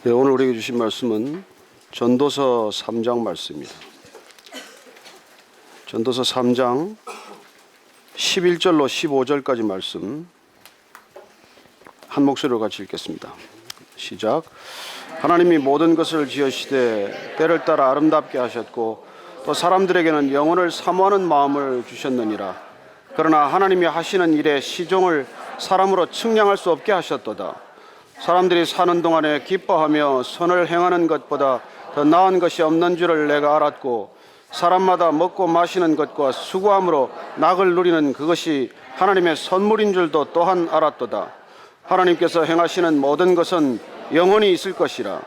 네, 오늘 우리에게 주신 말씀은 전도서 3장 말씀입니다. 전도서 3장 11절로 15절까지 말씀 한 목소리로 같이 읽겠습니다. 시작. 하나님이 모든 것을 지으시되 때를 따라 아름답게 하셨고 또 사람들에게는 영혼을 사모하는 마음을 주셨느니라. 그러나 하나님이 하시는 일의 시종을 사람으로 측량할 수 없게 하셨도다. 사람들이 사는 동안에 기뻐하며 선을 행하는 것보다 더 나은 것이 없는 줄을 내가 알았고 사람마다 먹고 마시는 것과 수고함으로 낙을 누리는 그것이 하나님의 선물인 줄도 또한 알았도다. 하나님께서 행하시는 모든 것은 영원히 있을 것이라.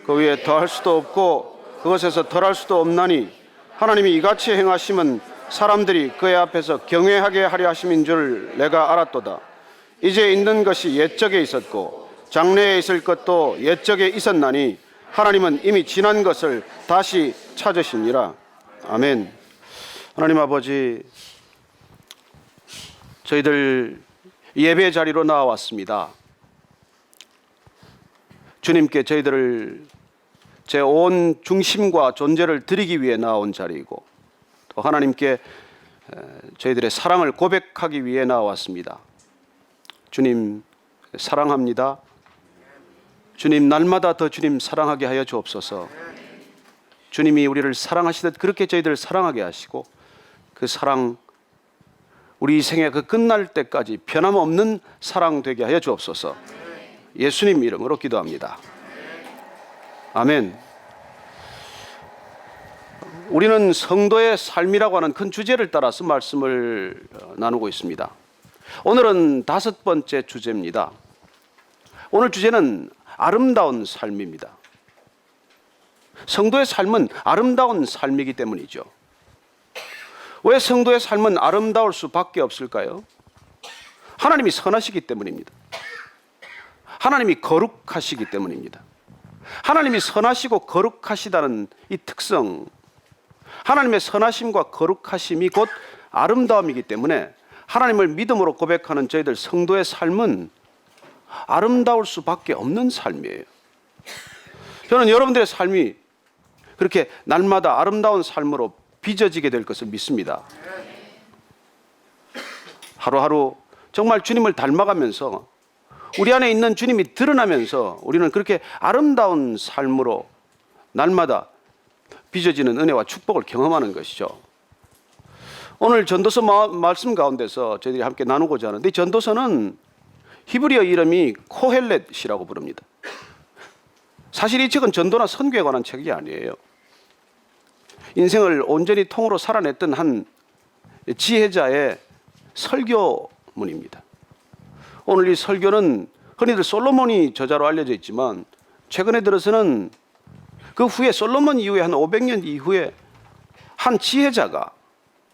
그 위에 더할 수도 없고 그것에서 덜할 수도 없나니 하나님이 이같이 행하심은 사람들이 그의 앞에서 경외하게 하려 하심인 줄 내가 알았도다. 이제 있는 것이 옛적에 있었고 장래에 있을 것도 옛적에 있었나니 하나님은 이미 지난 것을 다시 찾으시니라. 아멘. 하나님 아버지, 저희들 예배 자리로 나왔습니다. 주님께 저희들을 제 온 중심과 존재를 드리기 위해 나온 자리이고 또 하나님께 저희들의 사랑을 고백하기 위해 나왔습니다. 주님 사랑합니다. 주님 날마다 더 주님 사랑하게 하여 주옵소서. 주님이 우리를 사랑하시듯 그렇게 저희들을 사랑하게 하시고 그 사랑 우리 생애 그 끝날 때까지 변함없는 사랑 되게 하여 주옵소서. 예수님 이름으로 기도합니다. 아멘. 우리는 성도의 삶이라고 하는 큰 주제를 따라서 말씀을 나누고 있습니다. 오늘은 5번째 주제입니다. 오늘 주제는 아름다운 삶입니다. 성도의 삶은 아름다운 삶이기 때문이죠. 왜 성도의 삶은 아름다울 수밖에 없을까요? 하나님이 선하시기 때문입니다. 하나님이 거룩하시기 때문입니다. 하나님이 선하시고 거룩하시다는 이 특성, 하나님의 선하심과 거룩하심이 곧 아름다움이기 때문에 하나님을 믿음으로 고백하는 저희들 성도의 삶은 아름다울 수밖에 없는 삶이에요. 저는 여러분들의 삶이 그렇게 날마다 아름다운 삶으로 빚어지게 될 것을 믿습니다. 하루하루 정말 주님을 닮아가면서 우리 안에 있는 주님이 드러나면서 우리는 그렇게 아름다운 삶으로 날마다 빚어지는 은혜와 축복을 경험하는 것이죠. 오늘 전도서 말씀 가운데서 저희들이 함께 나누고자 하는데 이 전도서는 히브리어 이름이 코헬렛이라고 부릅니다. 사실 이 책은 전도나 선교에 관한 책이 아니에요. 인생을 온전히 통으로 살아냈던 한 지혜자의 설교문입니다. 오늘 이 설교는 흔히들 솔로몬이 저자로 알려져 있지만 최근에 들어서는 그 후에 솔로몬 이후에 한 500년 이후에 한 지혜자가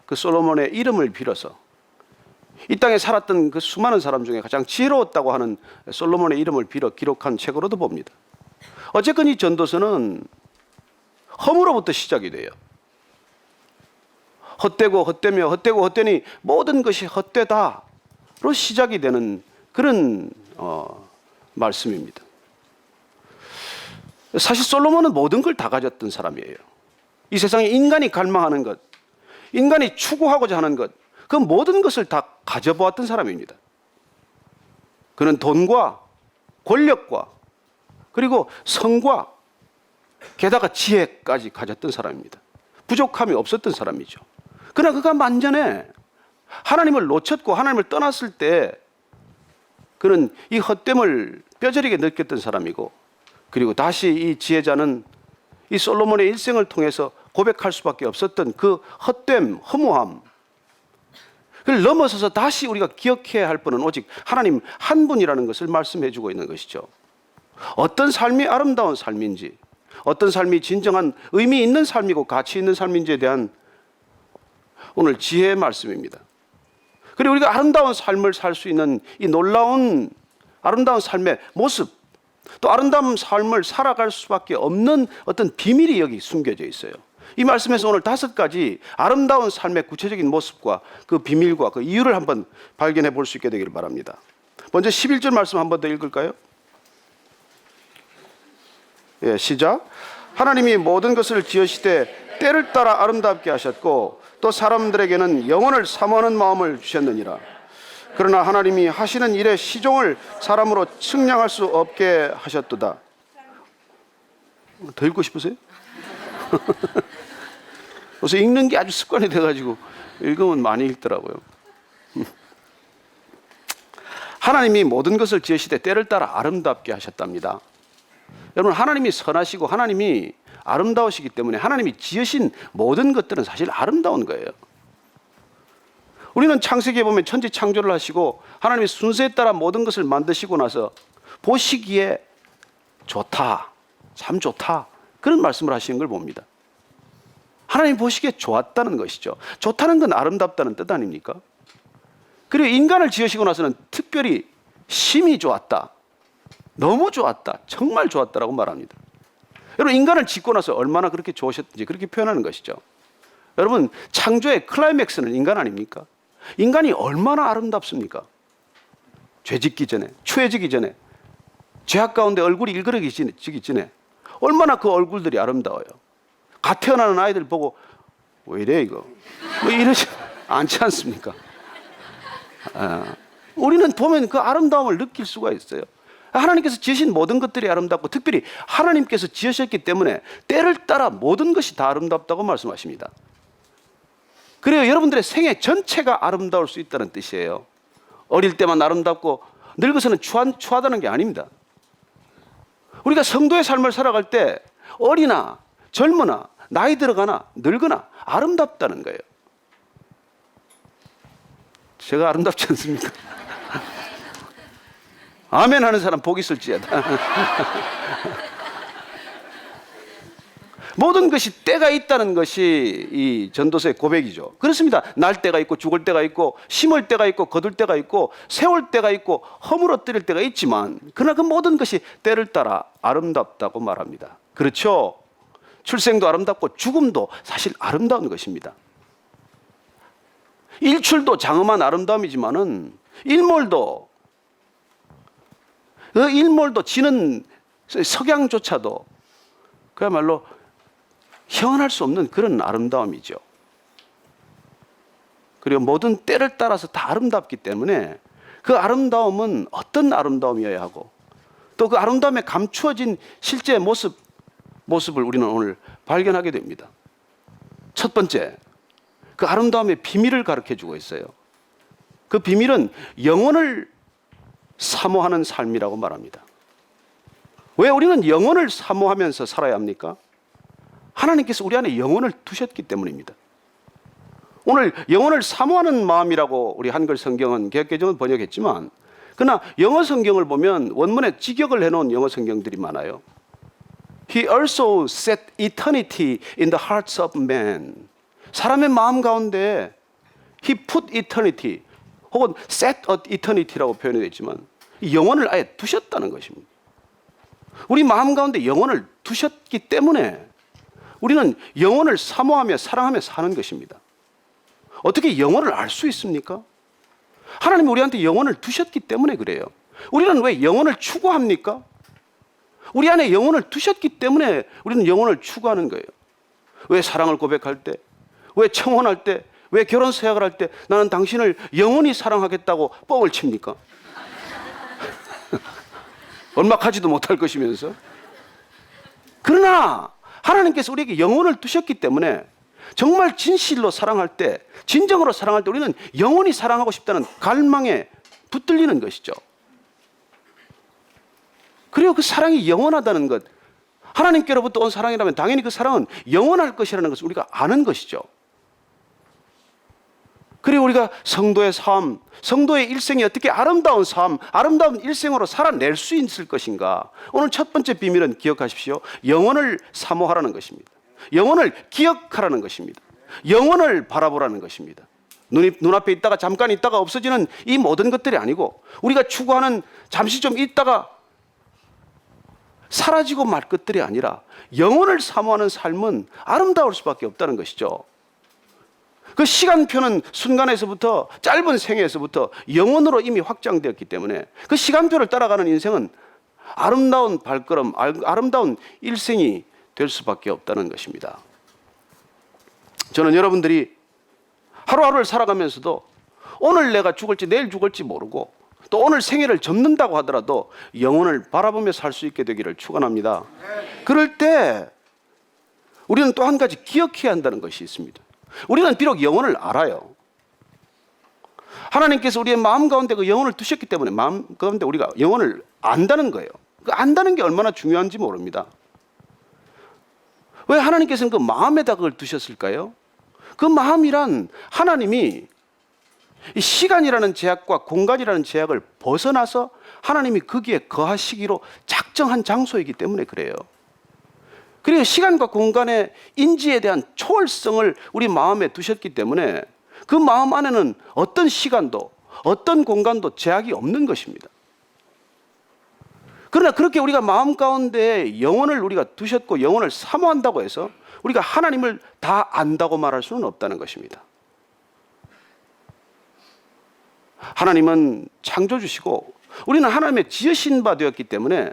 그 솔로몬의 이름을 빌어서 이 땅에 살았던 그 수많은 사람 중에 가장 지혜로웠다고 하는 솔로몬의 이름을 빌어 기록한 책으로도 봅니다. 어쨌건 이 전도서는 허무로부터 시작이 돼요. 헛되고 헛되며 헛되고 헛되니 모든 것이 헛되다로 시작이 되는 그런 말씀입니다. 사실 솔로몬은 모든 걸 다 가졌던 사람이에요. 이 세상에 인간이 갈망하는 것, 인간이 추구하고자 하는 것, 그 모든 것을 다 가져보았던 사람입니다. 그는 돈과 권력과 그리고 성과 게다가 지혜까지 가졌던 사람입니다. 부족함이 없었던 사람이죠. 그러나 그가 만전에 하나님을 놓쳤고 하나님을 떠났을 때 그는 이 헛됨을 뼈저리게 느꼈던 사람이고 그리고 다시 이 지혜자는 이 솔로몬의 일생을 통해서 고백할 수밖에 없었던 그 헛됨, 허무함 그걸 넘어서서 다시 우리가 기억해야 할 분은 오직 하나님 한 분이라는 것을 말씀해 주고 있는 것이죠. 어떤 삶이 아름다운 삶인지 어떤 삶이 진정한 의미 있는 삶이고 가치 있는 삶인지에 대한 오늘 지혜의 말씀입니다. 그리고 우리가 아름다운 삶을 살 수 있는 이 놀라운 아름다운 삶의 모습 또 아름다운 삶을 살아갈 수밖에 없는 어떤 비밀이 여기 숨겨져 있어요. 이 말씀에서 오늘 5가지 아름다운 삶의 구체적인 모습과 그 비밀과 그 이유를 한번 발견해 볼 수 있게 되기를 바랍니다. 먼저 11절 말씀 한 번 더 읽을까요? 예, 시작. 하나님이 모든 것을 지으시되 때를 따라 아름답게 하셨고 또 사람들에게는 영혼을 사모하는 마음을 주셨느니라. 그러나 하나님이 하시는 일의 시종을 사람으로 측량할 수 없게 하셨도다. 더 읽고 싶으세요? 그래서 읽는 게 아주 습관이 돼가지고 읽으면 많이 읽더라고요. 하나님이 모든 것을 지으시되 때를 따라 아름답게 하셨답니다. 여러분, 하나님이 선하시고 하나님이 아름다우시기 때문에 하나님이 지으신 모든 것들은 사실 아름다운 거예요. 우리는 창세기에 보면 천지 창조를 하시고 하나님이 순서에 따라 모든 것을 만드시고 나서 보시기에 좋다, 참 좋다, 그런 말씀을 하시는 걸 봅니다. 하나님 보시기에 좋았다는 것이죠. 좋다는 건 아름답다는 뜻 아닙니까? 그리고 인간을 지으시고 나서는 특별히 심히 좋았다, 너무 좋았다, 정말 좋았다라고 말합니다. 여러분, 인간을 짓고 나서 얼마나 그렇게 좋으셨든지 그렇게 표현하는 것이죠. 여러분, 창조의 클라이맥스는 인간 아닙니까? 인간이 얼마나 아름답습니까? 죄 짓기 전에, 추해지기 전에, 죄악 가운데 얼굴이 일그러지기 전에 얼마나 그 얼굴들이 아름다워요. 갓 태어나는 아이들 보고 왜 이래 이거? 뭐 이러지 않지 않습니까? 우리는 보면 그 아름다움을 느낄 수가 있어요. 하나님께서 지으신 모든 것들이 아름답고 특별히 하나님께서 지으셨기 때문에 때를 따라 모든 것이 다 아름답다고 말씀하십니다. 그래요, 여러분들의 생애 전체가 아름다울 수 있다는 뜻이에요. 어릴 때만 아름답고 늙어서는 추하다는 게 아닙니다. 우리가 성도의 삶을 살아갈 때 어리나 젊으나 나이 들어가나 늙으나 아름답다는 거예요. 제가 아름답지 않습니까? 아멘 하는 사람 복 있을지어다. 모든 것이 때가 있다는 것이 이 전도서의 고백이죠. 그렇습니다. 날 때가 있고 죽을 때가 있고 심을 때가 있고 거둘 때가 있고 세울 때가 있고 허물어뜨릴 때가 있지만 그러나 그 모든 것이 때를 따라 아름답다고 말합니다. 그렇죠? 출생도 아름답고 죽음도 사실 아름다운 것입니다. 일출도 장엄한 아름다움이지만은 일몰도 지는 석양조차도 그야말로 형언할 수 없는 그런 아름다움이죠. 그리고 모든 때를 따라서 다 아름답기 때문에 그 아름다움은 어떤 아름다움이어야 하고 또 그 아름다움에 감추어진 실제 모습을 우리는 오늘 발견하게 됩니다. 첫 번째, 그 아름다움의 비밀을 가르쳐주고 있어요. 그 비밀은 영혼을 사모하는 삶이라고 말합니다. 왜 우리는 영혼을 사모하면서 살아야 합니까? 하나님께서 우리 안에 영혼을 두셨기 때문입니다. 오늘 영혼을 사모하는 마음이라고 우리 한글 성경은 개역개정은 번역했지만 그러나 영어 성경을 보면 원문에 직역을 해놓은 영어 성경들이 많아요. He also set eternity in the hearts of men. 사람의 마음 가운데 He put eternity 혹은 set eternity라고 표현이 되어 있지만 영혼을 아예 두셨다는 것입니다. 우리 마음 가운데 영혼을 두셨기 때문에 우리는 영혼을 사모하며 사랑하며 사는 것입니다. 어떻게 영혼을 알 수 있습니까? 하나님이 우리한테 영혼을 두셨기 때문에 그래요. 우리는 왜 영혼을 추구합니까? 우리 안에 영혼을 두셨기 때문에 우리는 영혼을 추구하는 거예요. 왜 사랑을 고백할 때, 왜 청혼할 때, 왜 결혼 서약을 할 때 나는 당신을 영원히 사랑하겠다고 뻥을 칩니까? 얼마까지도 못할 것이면서. 그러나 하나님께서 우리에게 영혼을 두셨기 때문에 정말 진실로 사랑할 때, 진정으로 사랑할 때 우리는 영원히 사랑하고 싶다는 갈망에 붙들리는 것이죠. 그리고 그 사랑이 영원하다는 것, 하나님께로부터 온 사랑이라면 당연히 그 사랑은 영원할 것이라는 것을 우리가 아는 것이죠. 그리고 우리가 성도의 삶, 성도의 일생이 어떻게 아름다운 삶, 아름다운 일생으로 살아낼 수 있을 것인가. 오늘 첫 번째 비밀은 기억하십시오. 영혼을 사모하라는 것입니다. 영혼을 기억하라는 것입니다. 영혼을 바라보라는 것입니다. 눈앞에 있다가 잠깐 있다가 없어지는 이 모든 것들이 아니고 우리가 추구하는 잠시 좀 있다가 사라지고 말 것들이 아니라 영혼을 사모하는 삶은 아름다울 수밖에 없다는 것이죠. 그 시간표는 순간에서부터 짧은 생애에서부터 영원으로 이미 확장되었기 때문에 그 시간표를 따라가는 인생은 아름다운 발걸음, 아름다운 일생이 될 수밖에 없다는 것입니다. 저는 여러분들이 하루하루를 살아가면서도 오늘 내가 죽을지 내일 죽을지 모르고 또 오늘 생애를 접는다고 하더라도 영혼을 바라보며 살 수 있게 되기를 축원합니다. 그럴 때 우리는 또 한 가지 기억해야 한다는 것이 있습니다. 우리는 비록 영혼을 알아요. 하나님께서 우리의 마음 가운데 그 영혼을 두셨기 때문에 마음 가운데 우리가 영혼을 안다는 거예요. 그 안다는 게 얼마나 중요한지 모릅니다. 왜 하나님께서는 그 마음에다 그걸 두셨을까요? 그 마음이란 하나님이 이 시간이라는 제약과 공간이라는 제약을 벗어나서 하나님이 거기에 거하시기로 작정한 장소이기 때문에 그래요. 그리고 시간과 공간의 인지에 대한 초월성을 우리 마음에 두셨기 때문에 그 마음 안에는 어떤 시간도 어떤 공간도 제약이 없는 것입니다. 그러나 그렇게 우리가 마음 가운데 영혼을 우리가 두셨고 영혼을 사모한다고 해서 우리가 하나님을 다 안다고 말할 수는 없다는 것입니다. 하나님은 창조주시고 우리는 하나님의 지으신 바 되었기 때문에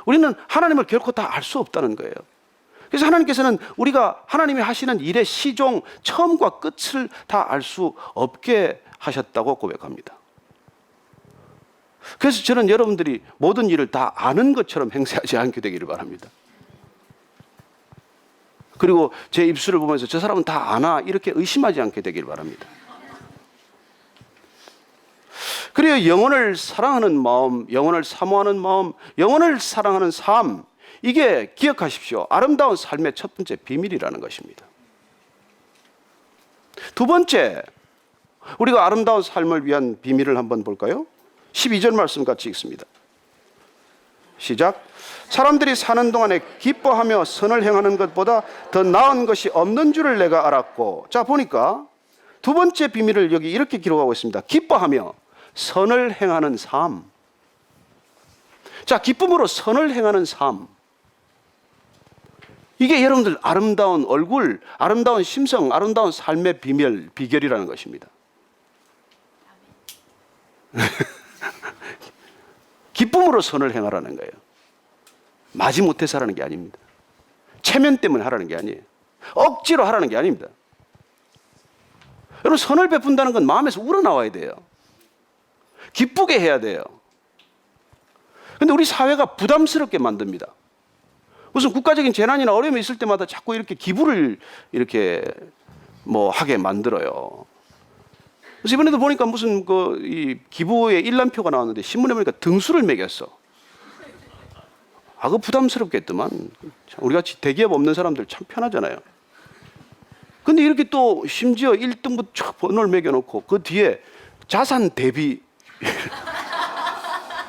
우리는 하나님을 결코 다 알 수 없다는 거예요. 그래서 하나님께서는 우리가 하나님이 하시는 일의 시종, 처음과 끝을 다 알 수 없게 하셨다고 고백합니다. 그래서 저는 여러분들이 모든 일을 다 아는 것처럼 행세하지 않게 되기를 바랍니다. 그리고 제 입술을 보면서 저 사람은 다 아나 이렇게 의심하지 않게 되기를 바랍니다. 그리고 영혼을 사랑하는 마음, 영혼을 사모하는 마음, 영혼을 사랑하는 삶, 이게 기억하십시오. 아름다운 삶의 첫 번째 비밀이라는 것입니다. 두 번째, 우리가 아름다운 삶을 위한 비밀을 한번 볼까요? 12절 말씀 같이 읽습니다. 시작. 사람들이 사는 동안에 기뻐하며 선을 행하는 것보다 더 나은 것이 없는 줄을 내가 알았고. 자, 보니까 두 번째 비밀을 여기 이렇게 기록하고 있습니다. 기뻐하며 선을 행하는 삶. 자, 기쁨으로 선을 행하는 삶. 이게 여러분들 아름다운 얼굴, 아름다운 심성, 아름다운 삶의 비결이라는 것입니다. 기쁨으로 선을 행하라는 거예요. 마지못해서 하라는 게 아닙니다. 체면 때문에 하라는 게 아니에요. 억지로 하라는 게 아닙니다. 여러분, 선을 베푼다는 건 마음에서 우러나와야 돼요. 기쁘게 해야 돼요. 그런데 우리 사회가 부담스럽게 만듭니다. 무슨 국가적인 재난이나 어려움이 있을 때마다 자꾸 이렇게 기부를 이렇게 하게 만들어요. 그래서 이번에도 보니까 무슨 이 기부의 일람표가 나왔는데 신문에 보니까 등수를 매겼어. 그거 부담스럽게 했더만. 우리 같이 대기업 없는 사람들 참 편하잖아요. 근데 이렇게 또 심지어 1등부터 번호를 매겨놓고 그 뒤에 자산 대비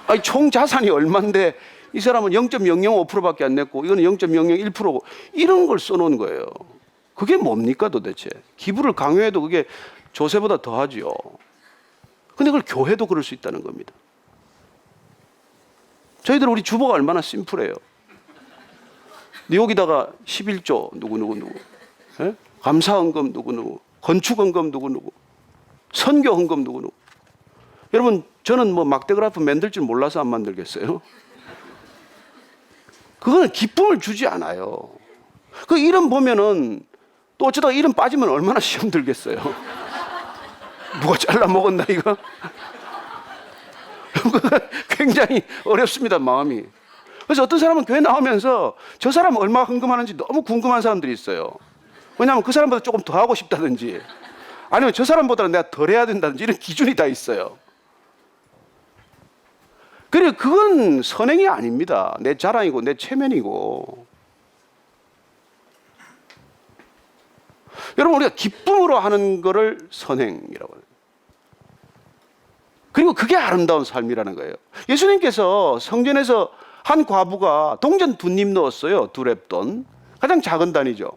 아니, 총 자산이 얼만데 이 사람은 0.005%밖에 안 냈고 이거는 0.001%고 이런 걸 써놓은 거예요. 그게 뭡니까 도대체? 기부를 강요해도 그게 조세보다 더하지요. 근데 그걸 교회도 그럴 수 있다는 겁니다. 저희들 우리 주보가 얼마나 심플해요. 여기다가 11조 누구 예? 감사헌금 누구 건축헌금 누구 선교헌금 누구 여러분, 저는 막대그래프 만들 줄 몰라서 안 만들겠어요. 그거는 기쁨을 주지 않아요. 그 이름 보면은 또 어쩌다가 이름 빠지면 얼마나 시험 들겠어요. 누가 잘라 먹었나 이거? 굉장히 어렵습니다, 마음이. 그래서 어떤 사람은 교회 나오면서 저 사람 얼마 헌금하는지 너무 궁금한 사람들이 있어요. 왜냐하면 그 사람보다 조금 더 하고 싶다든지 아니면 저 사람보다는 내가 덜 해야 된다든지 이런 기준이 다 있어요. 그리고 그건 선행이 아닙니다. 내 자랑이고 내 체면이고. 여러분, 우리가 기쁨으로 하는 거를 선행이라고 해요. 그리고 그게 아름다운 삶이라는 거예요. 예수님께서 성전에서 한 과부가 동전 2립 넣었어요. 2렙돈. 가장 작은 단위죠.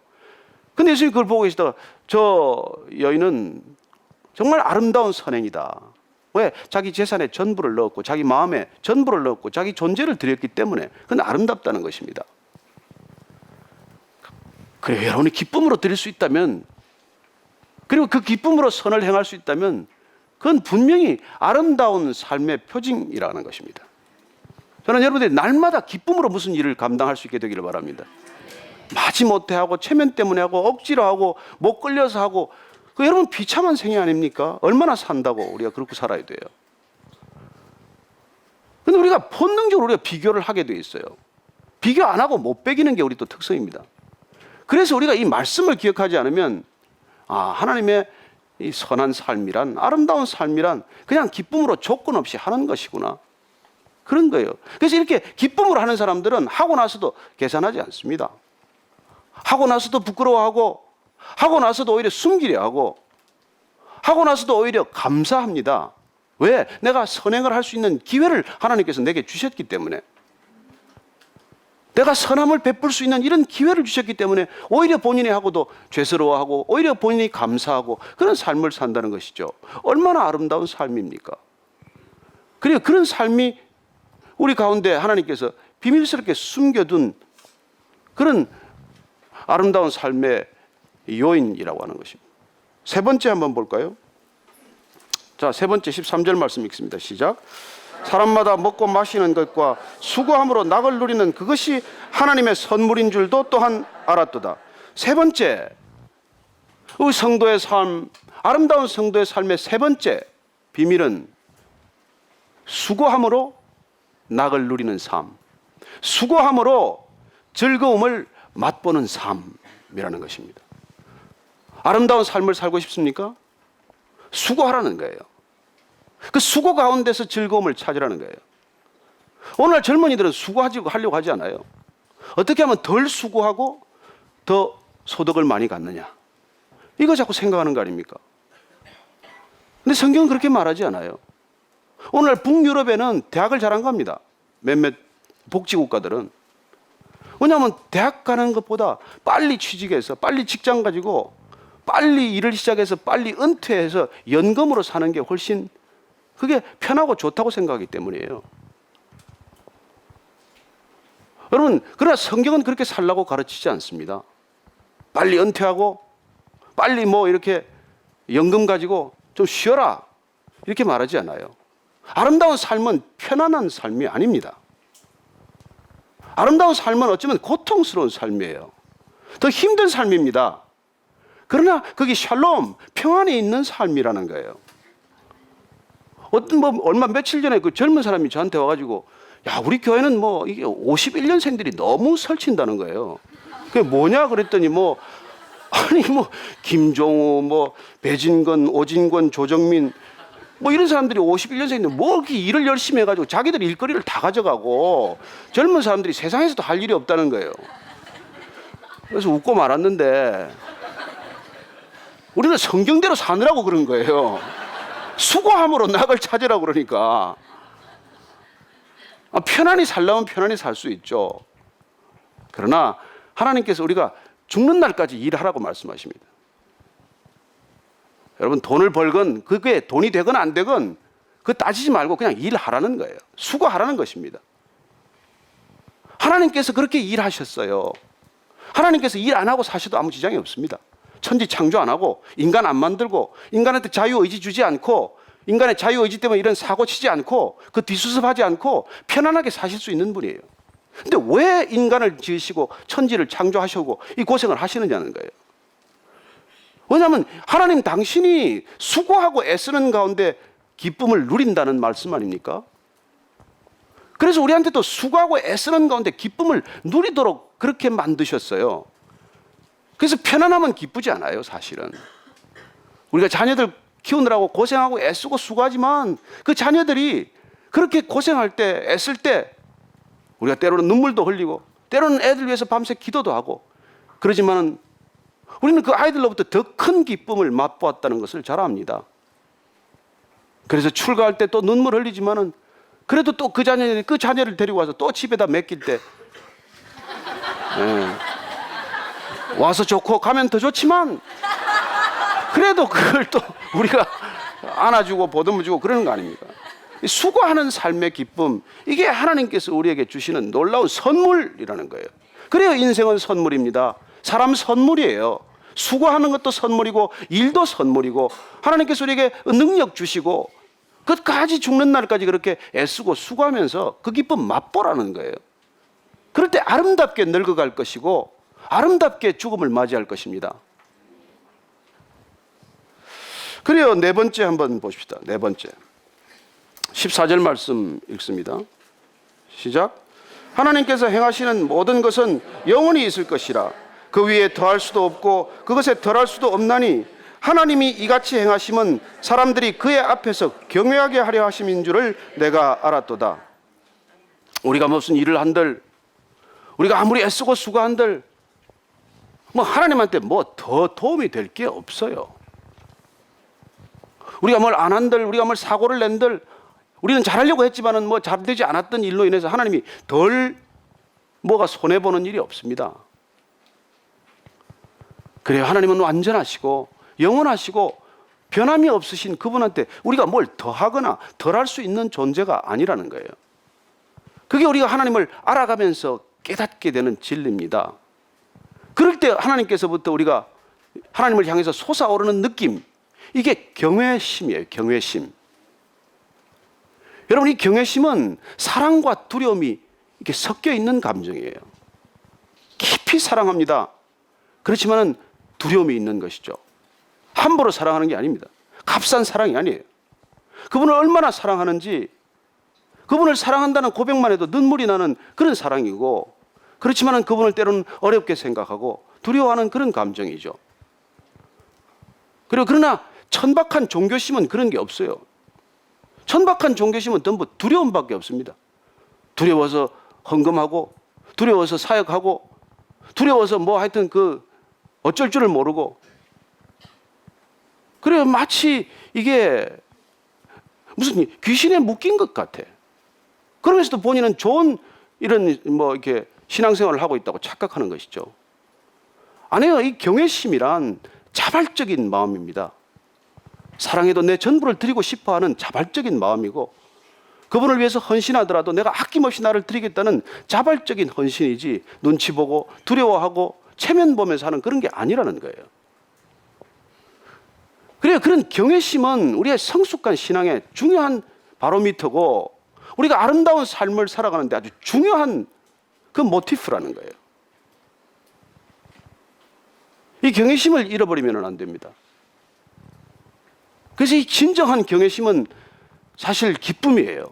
근데 예수님이 그걸 보고 계시다가 저 여인은 정말 아름다운 선행이다. 왜? 자기 재산에 전부를 넣었고 자기 마음에 전부를 넣었고 자기 존재를 드렸기 때문에 그건 아름답다는 것입니다. 그래요. 여러분이 기쁨으로 드릴 수 있다면, 그리고 그 기쁨으로 선을 행할 수 있다면 그건 분명히 아름다운 삶의 표징이라는 것입니다. 저는 여러분들이 날마다 기쁨으로 무슨 일을 감당할 수 있게 되기를 바랍니다. 마지못해 하고 체면 때문에 하고 억지로 하고 못 끌려서 하고 그 여러분 비참한 생애 아닙니까? 얼마나 산다고 우리가 그렇게 살아야 돼요. 근데 우리가 본능적으로 우리가 비교를 하게 돼 있어요. 비교 안 하고 못 배기는 게 우리 또 특성입니다. 그래서 우리가 이 말씀을 기억하지 않으면 하나님의 이 선한 삶이란, 아름다운 삶이란 그냥 기쁨으로 조건 없이 하는 것이구나, 그런 거예요. 그래서 이렇게 기쁨으로 하는 사람들은 하고 나서도 계산하지 않습니다. 하고 나서도 부끄러워하고, 하고 나서도 오히려 숨기려 하고, 하고 나서도 오히려 감사합니다. 왜? 내가 선행을 할 수 있는 기회를 하나님께서 내게 주셨기 때문에, 내가 선함을 베풀 수 있는 이런 기회를 주셨기 때문에 오히려 본인이 하고도 죄스러워하고 오히려 본인이 감사하고 그런 삶을 산다는 것이죠. 얼마나 아름다운 삶입니까? 그리고 그런 삶이 우리 가운데 하나님께서 비밀스럽게 숨겨둔 그런 아름다운 삶의 요인이라고 하는 것입니다. 세 번째 한번 볼까요? 자, 세 번째 13절 말씀 읽습니다. 시작. 사람마다 먹고 마시는 것과 수고함으로 낙을 누리는 그것이 하나님의 선물인 줄도 또한 알았도다. 세 번째, 우리 성도의 삶, 아름다운 성도의 삶의 세 번째 비밀은 수고함으로 낙을 누리는 삶, 수고함으로 즐거움을 맛보는 삶이라는 것입니다. 아름다운 삶을 살고 싶습니까? 수고하라는 거예요. 그 수고 가운데서 즐거움을 찾으라는 거예요. 오늘날 젊은이들은 수고하려고 하지 않아요. 어떻게 하면 덜 수고하고 더 소득을 많이 갖느냐, 이거 자꾸 생각하는 거 아닙니까? 근데 성경은 그렇게 말하지 않아요. 오늘날 북유럽에는 대학을 잘 안 갑니다. 몇몇 복지국가들은. 왜냐하면 대학 가는 것보다 빨리 취직해서 빨리 직장 가지고 빨리 일을 시작해서 빨리 은퇴해서 연금으로 사는 게 훨씬 그게 편하고 좋다고 생각하기 때문이에요. 여러분, 그러나 성경은 그렇게 살라고 가르치지 않습니다. 빨리 은퇴하고 빨리 이렇게 연금 가지고 좀 쉬어라, 이렇게 말하지 않아요. 아름다운 삶은 편안한 삶이 아닙니다. 아름다운 삶은 어쩌면 고통스러운 삶이에요. 더 힘든 삶입니다. 그러나 거기 샬롬, 평안이 있는 삶이라는 거예요. 얼마 며칠 전에 그 젊은 사람이 저한테 와가지고, 야, 우리 교회는 이게 51년생들이 너무 설친다는 거예요. 그게 뭐냐 그랬더니 김종우, 배진건, 오진권, 조정민 이런 사람들이 51년생인데 이렇게 일을 열심히 해가지고 자기들 일거리를 다 가져가고 젊은 사람들이 세상에서도 할 일이 없다는 거예요. 그래서 웃고 말았는데, 우리는 성경대로 사느라고 그런 거예요. 수고함으로 낙을 찾으라고 그러니까. 편안히 살려면 편안히 살 수 있죠. 그러나 하나님께서 우리가 죽는 날까지 일하라고 말씀하십니다. 여러분, 돈을 벌건 그게 돈이 되건 안 되건 그거 따지지 말고 그냥 일하라는 거예요. 수고하라는 것입니다. 하나님께서 그렇게 일하셨어요. 하나님께서 일 안 하고 사셔도 아무 지장이 없습니다. 천지 창조 안 하고 인간 안 만들고 인간한테 자유의지 주지 않고 인간의 자유의지 때문에 이런 사고 치지 않고 그 뒷수습하지 않고 편안하게 사실 수 있는 분이에요. 근데 왜 인간을 지으시고 천지를 창조하시고 이 고생을 하시느냐는 거예요. 왜냐하면 하나님 당신이 수고하고 애쓰는 가운데 기쁨을 누린다는 말씀 아닙니까? 그래서 우리한테도 수고하고 애쓰는 가운데 기쁨을 누리도록 그렇게 만드셨어요. 그래서 편안하면 기쁘지 않아요, 사실은. 우리가 자녀들 키우느라고 고생하고 애쓰고 수고하지만 그 자녀들이 그렇게 고생할 때, 애쓸 때 우리가 때로는 눈물도 흘리고 때로는 애들 위해서 밤새 기도도 하고 그러지만 우리는 그 아이들로부터 더 큰 기쁨을 맛보았다는 것을 잘 압니다. 그래서 출가할 때 또 눈물 흘리지만은 그래도 또 그 자녀를 데리고 와서 또 집에다 맡길 때 와서 좋고 가면 더 좋지만 그래도 그걸 또 우리가 안아주고 보듬어주고 그러는 거 아닙니까? 수고하는 삶의 기쁨, 이게 하나님께서 우리에게 주시는 놀라운 선물이라는 거예요. 그래요, 인생은 선물입니다. 사람 선물이에요. 수고하는 것도 선물이고 일도 선물이고 하나님께서 우리에게 능력 주시고 끝까지 죽는 날까지 그렇게 애쓰고 수고하면서 그 기쁨 맛보라는 거예요. 그럴 때 아름답게 늙어갈 것이고 아름답게 죽음을 맞이할 것입니다. 그래요. 네 번째 한번 보십시다. 네 번째 14절 말씀 읽습니다. 시작. 하나님께서 행하시는 모든 것은 영원히 있을 것이라. 그 위에 더할 수도 없고 그것에 덜할 수도 없나니 하나님이 이같이 행하심은 사람들이 그의 앞에서 경외하게 하려 하심인 줄을 내가 알았도다. 우리가 무슨 일을 한들, 우리가 아무리 애쓰고 수고한들 뭐 하나님한테 뭐 더 도움이 될 게 없어요. 우리가 뭘 안 한들, 우리가 뭘 사고를 낸들, 우리는 잘하려고 했지만은 뭐 잘되지 않았던 일로 인해서 하나님이 덜 뭐가 손해 보는 일이 없습니다. 그래요. 하나님은 완전하시고 영원하시고 변함이 없으신 그분한테 우리가 뭘 더하거나 덜할 수 있는 존재가 아니라는 거예요. 그게 우리가 하나님을 알아가면서 깨닫게 되는 진리입니다. 그럴 때 하나님께서부터 우리가 하나님을 향해서 솟아오르는 느낌, 이게 경외심이에요. 경외심. 여러분, 이 경외심은 사랑과 두려움이 이렇게 섞여 있는 감정이에요. 깊이 사랑합니다. 그렇지만은 두려움이 있는 것이죠. 함부로 사랑하는 게 아닙니다. 값싼 사랑이 아니에요. 그분을 얼마나 사랑하는지, 그분을 사랑한다는 고백만 해도 눈물이 나는 그런 사랑이고, 그렇지만은 그분을 때로는 어렵게 생각하고 두려워하는 그런 감정이죠. 그리고 그러나 천박한 종교심은 그런 게 없어요. 천박한 종교심은 전부 두려움밖에 없습니다. 두려워서 헌금하고, 두려워서 사역하고, 두려워서 뭐 하여튼 그 어쩔 줄을 모르고, 그래요. 마치 이게 무슨 귀신에 묶인 것 같아. 그러면서도 본인은 좋은 이런 뭐 이렇게 신앙생활을 하고 있다고 착각하는 것이죠. 아니에요. 이 경외심이란 자발적인 마음입니다. 사랑해도 내 전부를 드리고 싶어하는 자발적인 마음이고, 그분을 위해서 헌신하더라도 내가 아낌없이 나를 드리겠다는 자발적인 헌신이지, 눈치 보고 두려워하고 체면 보면서 하는 그런 게 아니라는 거예요. 그래요. 그런 경외심은 우리의 성숙한 신앙의 중요한 바로미터고, 우리가 아름다운 삶을 살아가는데 아주 중요한 그 모티프라는 거예요. 이 경외심을 잃어버리면 안 됩니다. 그래서 이 진정한 경외심은 사실 기쁨이에요.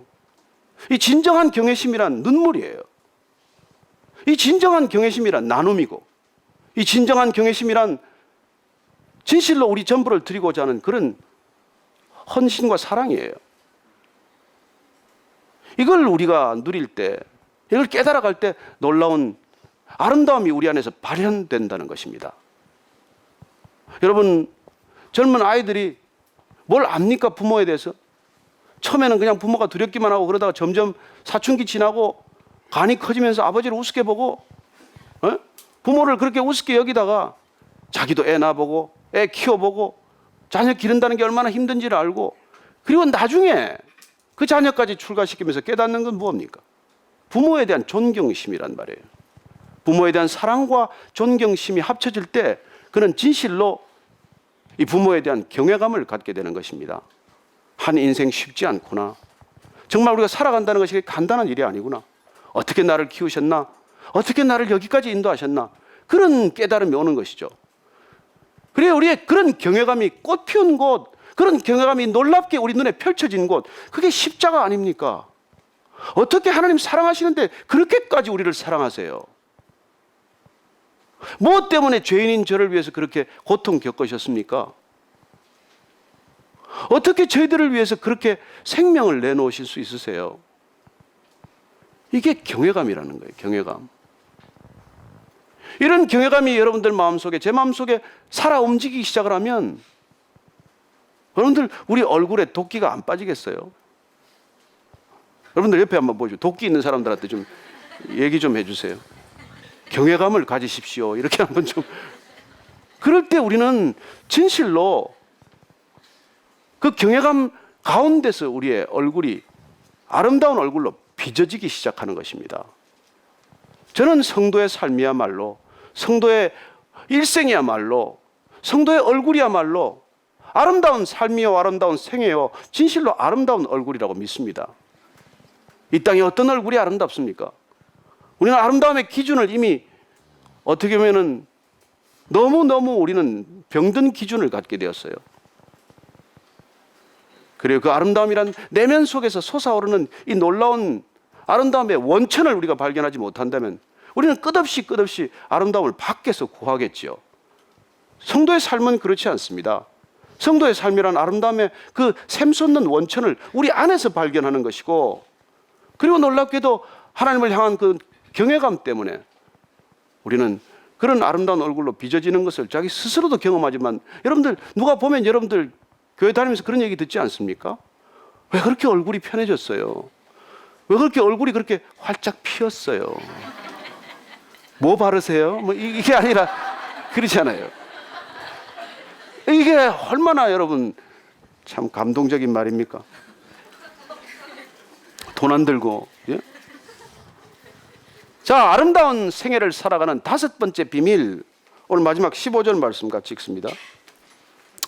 이 진정한 경외심이란 눈물이에요. 이 진정한 경외심이란 나눔이고, 이 진정한 경외심이란 진실로 우리 전부를 드리고자 하는 그런 헌신과 사랑이에요. 이걸 우리가 누릴 때, 이걸 깨달아갈 때 놀라운 아름다움이 우리 안에서 발현된다는 것입니다. 여러분, 젊은 아이들이 뭘 압니까? 부모에 대해서. 처음에는 그냥 부모가 두렵기만 하고, 그러다가 점점 사춘기 지나고 간이 커지면서 아버지를 우습게 보고, 부모를 그렇게 우습게 여기다가 자기도 애 낳아보고 애 키워보고 자녀 기른다는 게 얼마나 힘든지를 알고, 그리고 나중에 그 자녀까지 출가시키면서 깨닫는 건 뭡니까? 부모에 대한 존경심이란 말이에요. 부모에 대한 사랑과 존경심이 합쳐질 때 그는 진실로 이 부모에 대한 경외감을 갖게 되는 것입니다. 한 인생 쉽지 않구나. 정말 우리가 살아간다는 것이 간단한 일이 아니구나. 어떻게 나를 키우셨나? 어떻게 나를 여기까지 인도하셨나? 그런 깨달음이 오는 것이죠. 그래야 우리의 그런 경외감이 꽃 피운 곳, 그런 경외감이 놀랍게 우리 눈에 펼쳐진 곳, 그게 십자가 아닙니까? 어떻게 하나님 사랑하시는데 그렇게까지 우리를 사랑하세요? 무엇 때문에 죄인인 저를 위해서 그렇게 고통 겪으셨습니까? 어떻게 저희들을 위해서 그렇게 생명을 내놓으실 수 있으세요? 이게 경외감이라는 거예요. 경외감. 이런 경외감이 여러분들 마음속에, 제 마음속에 살아 움직이기 시작을 하면 여러분들 우리 얼굴에 도끼가 안 빠지겠어요? 여러분들 옆에 한번 보시죠. 도끼 있는 사람들한테 좀 얘기 좀 해주세요. 경외감을 가지십시오. 이렇게 한번 좀. 그럴 때 우리는 진실로 그 경외감 가운데서 우리의 얼굴이 아름다운 얼굴로 빚어지기 시작하는 것입니다. 저는 성도의 삶이야말로, 성도의 일생이야말로, 성도의 얼굴이야말로 아름다운 삶이요, 아름다운 생애요, 진실로 아름다운 얼굴이라고 믿습니다. 이 땅에 어떤 얼굴이 아름답습니까? 우리는 아름다움의 기준을 이미 어떻게 보면은 너무너무 우리는 병든 기준을 갖게 되었어요. 그리고 그 아름다움이란 내면 속에서 솟아오르는 이 놀라운 아름다움의 원천을 우리가 발견하지 못한다면 우리는 끝없이 아름다움을 밖에서 구하겠지요. 성도의 삶은 그렇지 않습니다. 성도의 삶이란 아름다움의 그 샘솟는 원천을 우리 안에서 발견하는 것이고, 그리고 놀랍게도 하나님을 향한 그 경외감 때문에 우리는 그런 아름다운 얼굴로 빚어지는 것을 자기 스스로도 경험하지만, 여러분들 누가 보면 여러분들 교회 다니면서 그런 얘기 듣지 않습니까? 왜 그렇게 얼굴이 편해졌어요? 왜 그렇게 얼굴이 그렇게 활짝 피었어요? 뭐 바르세요? 뭐 이게 아니라 그러잖아요. 이게 얼마나 여러분 참 감동적인 말입니까? 돈 안 들고. 예? 자, 아름다운 생애를 살아가는 다섯 번째 비밀, 오늘 마지막 15절 말씀 같이 읽습니다.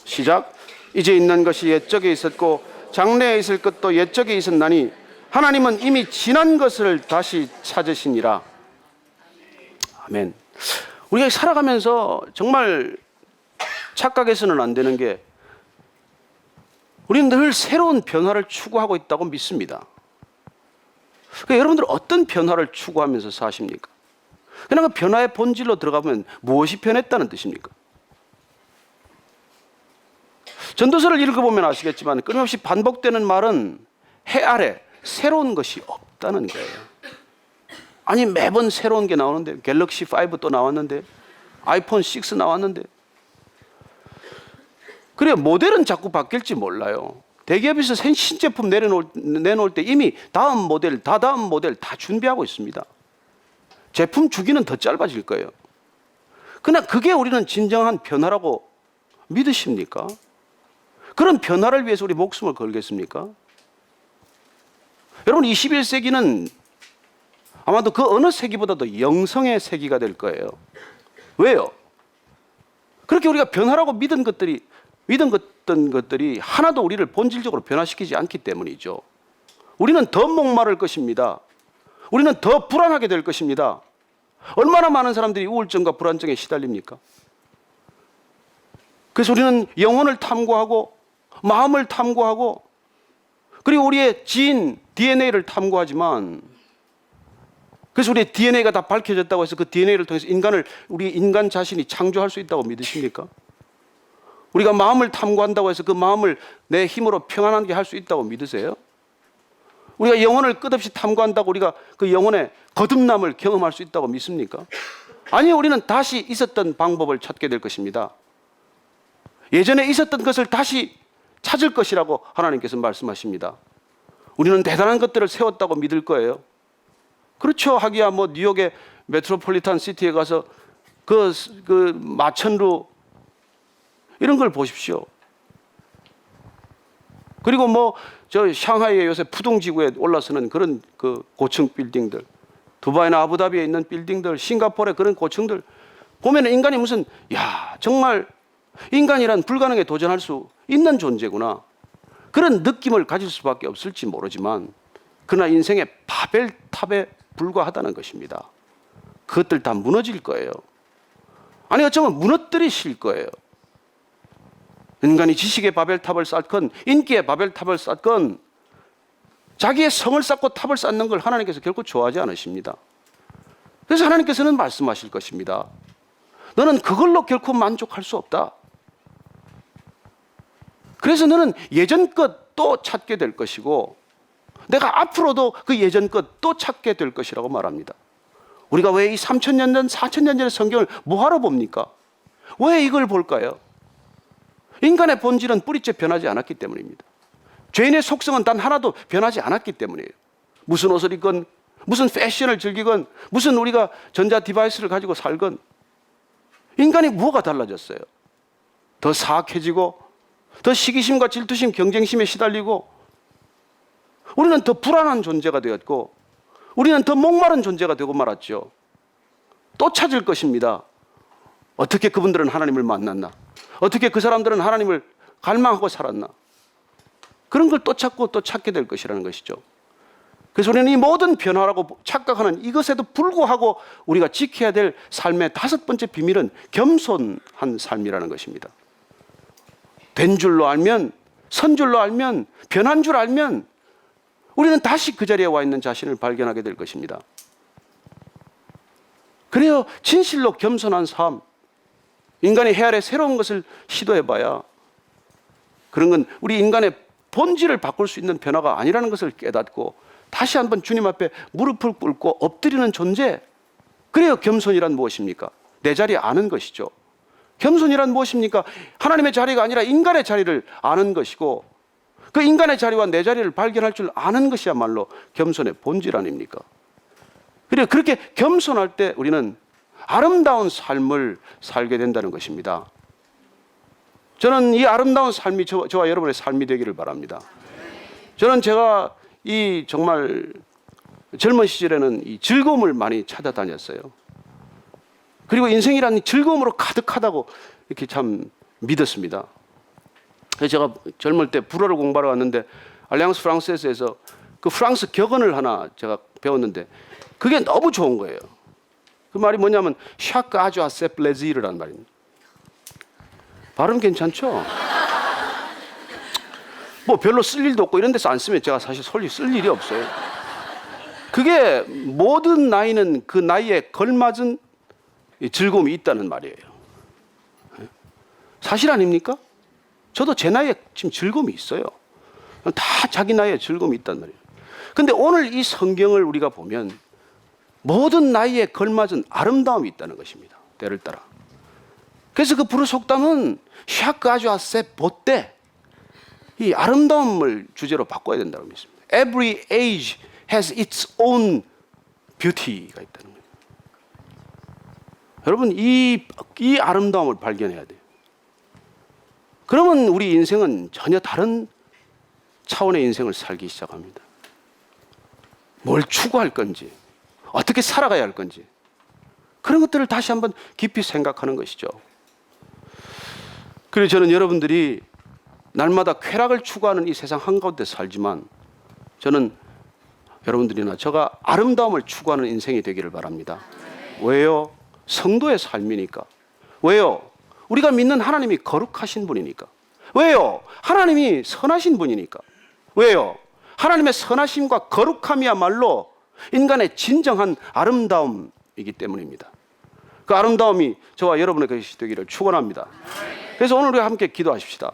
시작. 이제 있는 것이 옛적에 있었고 장래에 있을 것도 옛적에 있었나니 하나님은 이미 지난 것을 다시 찾으시니라. 아멘. 우리가 살아가면서 정말 착각해서는 안 되는 게, 우리는 늘 새로운 변화를 추구하고 있다고 믿습니다. 그러니까 여러분들 어떤 변화를 추구하면서 사십니까? 그냥 그 변화의 본질로 들어가면 무엇이 변했다는 뜻입니까? 전도서를 읽어보면 아시겠지만 끊임없이 반복되는 말은 해 아래 새로운 것이 없다는 거예요. 아니 매번 새로운 게 나오는데, 갤럭시 5 또 나왔는데, 아이폰 6 나왔는데, 그래 모델은 자꾸 바뀔지 몰라요. 대기업에서 새 신제품 내놓을 때 이미 다음 모델 다 준비하고 있습니다. 제품 주기는 더 짧아질 거예요. 그러나 그게 우리는 진정한 변화라고 믿으십니까? 그런 변화를 위해서 우리 목숨을 걸겠습니까? 여러분 21세기는 아마도 그 어느 세기보다도 영성의 세기가 될 거예요. 왜요? 그렇게 우리가 변화라고 믿은 것들이 하나도 우리를 본질적으로 변화시키지 않기 때문이죠. 우리는 더 목마를 것입니다. 우리는 더 불안하게 될 것입니다. 얼마나 많은 사람들이 우울증과 불안증에 시달립니까? 그래서 우리는 영혼을 탐구하고 마음을 탐구하고 그리고 우리의 지인 DNA를 탐구하지만, 그래서 우리의 DNA가 다 밝혀졌다고 해서 그 DNA를 통해서 우리 인간 자신이 창조할 수 있다고 믿으십니까? 우리가 마음을 탐구한다고 해서 그 마음을 내 힘으로 평안하게 할 수 있다고 믿으세요? 우리가 영혼을 끝없이 탐구한다고 우리가 그 영혼의 거듭남을 경험할 수 있다고 믿습니까? 아니, 우리는 다시 있었던 방법을 찾게 될 것입니다. 예전에 있었던 것을 다시 찾을 것이라고 하나님께서 말씀하십니다. 우리는 대단한 것들을 세웠다고 믿을 거예요. 그렇죠. 하기야 뭐 뉴욕의 메트로폴리탄 시티에 가서 그 마천루 이런 걸 보십시오. 그리고 뭐 저 샹하이의 요새 푸둥지구에 올라서는 그런 그 고층 빌딩들, 두바이나 아부다비에 있는 빌딩들, 싱가포르의 그런 고층들 보면 인간이 무슨 정말 인간이란 불가능에 도전할 수 있는 존재구나, 그런 느낌을 가질 수밖에 없을지 모르지만, 그러나 인생의 바벨탑에 불과하다는 것입니다. 그것들 다 무너질 거예요. 아니 어쩌면 무너뜨리실 거예요. 인간이 지식의 바벨탑을 쌓건 인기의 바벨탑을 쌓건 자기의 성을 쌓고 탑을 쌓는 걸 하나님께서 결코 좋아하지 않으십니다. 그래서 하나님께서는 말씀하실 것입니다. 너는 그걸로 결코 만족할 수 없다. 그래서 너는 예전 것 또 찾게 될 것이고 내가 앞으로도 그 예전 것 또 찾게 될 것이라고 말합니다. 우리가 왜 이 3,000년 전, 4,000년 전의 성경을 뭐하러 봅니까? 왜 이걸 볼까요? 인간의 본질은 뿌리째 변하지 않았기 때문입니다. 죄인의 속성은 단 하나도 변하지 않았기 때문이에요. 무슨 옷을 입건, 무슨 패션을 즐기건, 무슨 우리가 전자 디바이스를 가지고 살건, 인간이 뭐가 달라졌어요? 더 사악해지고, 더 시기심과 질투심, 경쟁심에 시달리고, 우리는 더 불안한 존재가 되었고, 우리는 더 목마른 존재가 되고 말았죠. 또 찾을 것입니다. 어떻게 그분들은 하나님을 만났나? 어떻게 그 사람들은 하나님을 갈망하고 살았나? 그런 걸 또 찾고 또 찾게 될 것이라는 것이죠. 그래서 우리는 이 모든 변화라고 착각하는 이것에도 불구하고 우리가 지켜야 될 삶의 5번째 비밀은 겸손한 삶이라는 것입니다. 된 줄로 알면, 선 줄로 알면, 변한 줄 알면 우리는 다시 그 자리에 와 있는 자신을 발견하게 될 것입니다. 그래요, 진실로 겸손한 삶, 인간이 해 아래 새로운 것을 시도해봐야 그런 건 우리 인간의 본질을 바꿀 수 있는 변화가 아니라는 것을 깨닫고 다시 한번 주님 앞에 무릎을 꿇고 엎드리는 존재. 그래요, 겸손이란 무엇입니까? 내 자리 아는 것이죠. 겸손이란 무엇입니까? 하나님의 자리가 아니라 인간의 자리를 아는 것이고, 그 인간의 자리와 내 자리를 발견할 줄 아는 것이야말로 겸손의 본질 아닙니까? 그래요, 그렇게 겸손할 때 우리는 아름다운 삶을 살게 된다는 것입니다. 저는 이 아름다운 삶이 저와 여러분의 삶이 되기를 바랍니다. 저는 제가 이 정말 젊은 시절에는 이 즐거움을 많이 찾아다녔어요. 그리고 인생이란 즐거움으로 가득하다고 이렇게 참 믿었습니다. 그래서 제가 젊을 때 불어를 공부하러 갔는데 알리앙스 프랑세스에서 그 프랑스 격언을 하나 제가 배웠는데 그게 너무 좋은 거예요. 그 말이 뭐냐면 샤크 아주 아세 플레지르라는 말입니다. 발음 괜찮죠? 뭐 별로 쓸 일도 없고 이런 데서 안 쓰면 제가 사실 솔직히 쓸 일이 없어요. 그게 모든 나이는 그 나이에 걸맞은 즐거움이 있다는 말이에요. 사실 아닙니까? 저도 제 나이에 지금 즐거움이 있어요. 다 자기 나이에 즐거움이 있단 말이에요. 근데 오늘 이 성경을 우리가 보면 모든 나이에 걸맞은 아름다움이 있다는 것입니다. 때를 따라. 그래서 그 불의 속담은 샤크 아주 아세 보때, 이 아름다움을 주제로 바꿔야 된다고 믿습니다. Every age has its own beauty가 있다는 거예요. 여러분, 이 아름다움을 발견해야 돼요. 그러면 우리 인생은 전혀 다른 차원의 인생을 살기 시작합니다. 뭘 추구할 건지, 어떻게 살아가야 할 건지, 그런 것들을 다시 한번 깊이 생각하는 것이죠. 그래서 저는 여러분들이 날마다 쾌락을 추구하는 이 세상 한가운데 살지만 저는 여러분들이나 저가 아름다움을 추구하는 인생이 되기를 바랍니다. 왜요? 성도의 삶이니까. 왜요? 우리가 믿는 하나님이 거룩하신 분이니까. 왜요? 하나님이 선하신 분이니까. 왜요? 하나님의 선하심과 거룩함이야말로 인간의 진정한 아름다움이기 때문입니다. 그 아름다움이 저와 여러분의 것이 되기를 축원합니다. 그래서 오늘 우리가 함께 기도하십시다.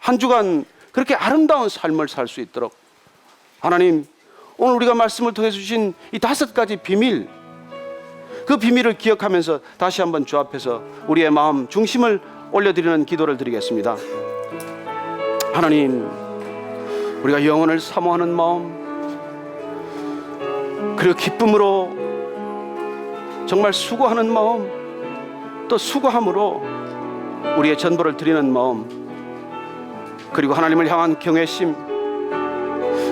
한 주간 그렇게 아름다운 삶을 살 수 있도록 하나님, 오늘 우리가 말씀을 통해 주신 이 5가지 비밀, 그 비밀을 기억하면서 다시 한번 주 앞에서 우리의 마음 중심을 올려드리는 기도를 드리겠습니다. 하나님, 우리가 영혼을 사모하는 마음, 그리고 기쁨으로 정말 수고하는 마음, 또 수고함으로 우리의 전부를 드리는 마음, 그리고 하나님을 향한 경외심,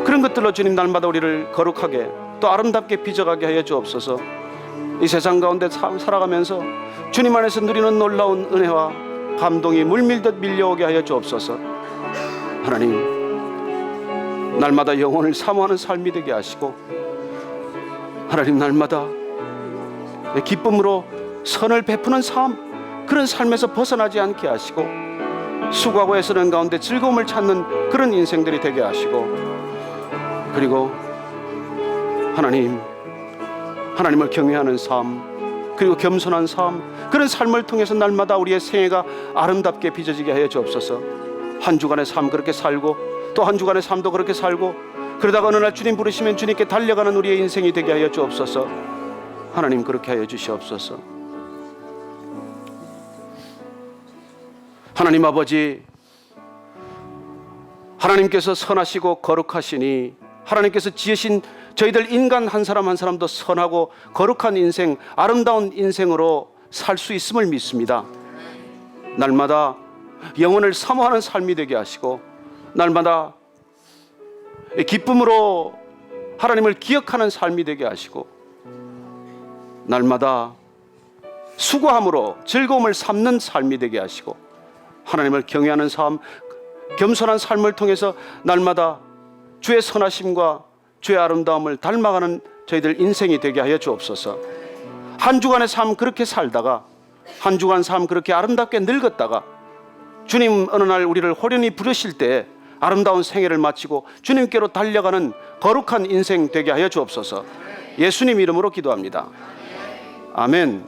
그런 것들로 주님 날마다 우리를 거룩하게 또 아름답게 빚어가게 하여 주옵소서. 이 세상 가운데 살아가면서 주님 안에서 누리는 놀라운 은혜와 감동이 물밀듯 밀려오게 하여 주옵소서. 하나님, 날마다 영혼을 사모하는 삶이 되게 하시고, 하나님 날마다 기쁨으로 선을 베푸는 삶, 그런 삶에서 벗어나지 않게 하시고, 수고하고 애쓰는 가운데 즐거움을 찾는 그런 인생들이 되게 하시고, 그리고 하나님을 경외하는 삶, 그리고 겸손한 삶, 그런 삶을 통해서 날마다 우리의 생애가 아름답게 빚어지게 하여 주옵소서. 한 주간의 삶 그렇게 살고 또 한 주간의 삶도 그렇게 살고, 그러다가 어느 날 주님 부르시면 주님께 달려가는 우리의 인생이 되게 하여 주옵소서. 하나님, 그렇게 하여 주시옵소서. 하나님 아버지, 하나님께서 선하시고 거룩하시니 하나님께서 지으신 저희들 인간 한 사람 한 사람도 선하고 거룩한 인생, 아름다운 인생으로 살 수 있음을 믿습니다. 날마다 영혼을 사모하는 삶이 되게 하시고, 날마다 기쁨으로 하나님을 기억하는 삶이 되게 하시고, 날마다 수고함으로 즐거움을 삼는 삶이 되게 하시고, 하나님을 경외하는 삶, 겸손한 삶을 통해서 날마다 주의 선하심과 주의 아름다움을 닮아가는 저희들 인생이 되게 하여 주옵소서. 한 주간의 삶 그렇게 살다가 한 주간 삶 그렇게 아름답게 늙었다가 주님 어느 날 우리를 호련히 부르실 때 아름다운 생애를 마치고 주님께로 달려가는 거룩한 인생 되게 하여 주옵소서. 예수님 이름으로 기도합니다. 아멘.